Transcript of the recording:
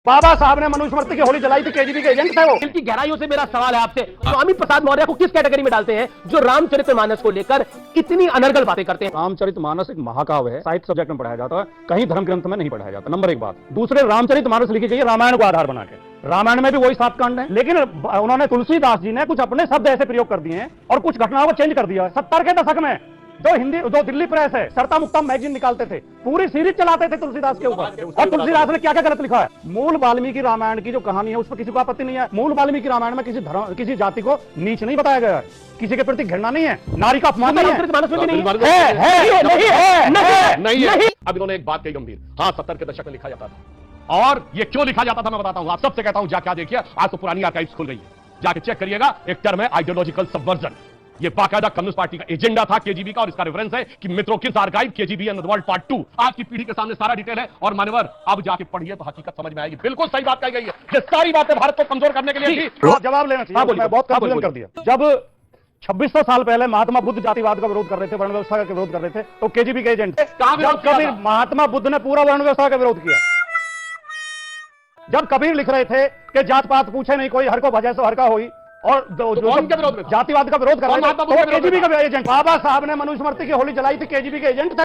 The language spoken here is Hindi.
बाबा साहब ने मनुस्मृति की होली जलाई थी, केजीबी के एजेंट थे वो। दिल की गहराइयों से मेरा सवाल है आपसे, स्वामी प्रसाद मौर्य को किस कैटेगरी में डालते हैं जो रामचरितमानस को लेकर इतनी अनर्गल बातें करते हैं? रामचरितमानस एक महाकाव्य है, साहित्य सब्जेक्ट में पढ़ाया जाता है, कहीं धर्म ग्रंथ में नहीं पढ़ाया जाता। नंबर एक बात। दूसरे, रामचरितमानस लिखी गई है रामायण को आधार बना के। रामायण में भी वही 7 कांड है, लेकिन उन्होंने तुलसीदास जी ने कुछ अपने शब्द ऐसे प्रयोग कर दिए हैं और कुछ घटनाओं को चेंज कर दिया है। 70 के दशक में जो दिल्ली प्रेस है, सरता मुक्ता मैगजीन निकालते थे, पूरी सीरीज चलाते थे तुलसीदास के ऊपर। और तुलसीदास ने क्या क्या गलत लिखा है। मूल वाल्मीकि रामायण की जो कहानी है उस पर किसी को आपत्ति नहीं है। मूल वाल्मीकि रामायण में किसी जाति को नीच नहीं बताया गया है, किसी के प्रति घृणा नहीं है, नारी का अपमान नहीं है। अब इन्होंने एक बात कही गंभीर, हाँ 70 के दशक में लिखा जाता था। और ये क्यों लिखा जाता था मैं बताता हूं, आप सबसे कहता हूं जाके देखिए, आज तो पुरानी आर्काइव्स खुल गई है, जाके चेक करिएगा। एक टर्म है आइडियोलॉजिकल सबवर्जन, ये बाकायदा कम्युनिस्ट पार्टी का एजेंडा था केजीबी का, और इसका रेफरेंस है कि मित्रों किस archive KGB and the world part 2। आज की पीढ़ी के सामने सारा डिटेल है और मान्यवर अब जाके पढ़िए तो हकीकत समझ में आएगी। बिल्कुल सही बात कही गई है, ये सारी बातें भारत को कमजोर करने के लिए थी। जवाब लेना चाहिए, मैं बहुत कंफ्यूजन कर दिया। जब 2600 साल पहले महात्मा बुद्ध जातिवाद का विरोध कर रहे थे, वर्ण व्यवस्था का विरोध कर रहे थे, तो केजीबी के एजेंट जब कबीर, महात्मा बुद्ध ने पूरा वर्ण व्यवस्था का विरोध किया। जब कबीर लिख रहे थे कि जात पात पूछे नहीं कोई, हर को भजे सो हर का होई, और जातिवाद का विरोध कर रहे थे, तो केजीबी का एजेंट। बाबा साहब ने मनुस्मृति की होली जलाई थी, केजीबी के एजेंट थे।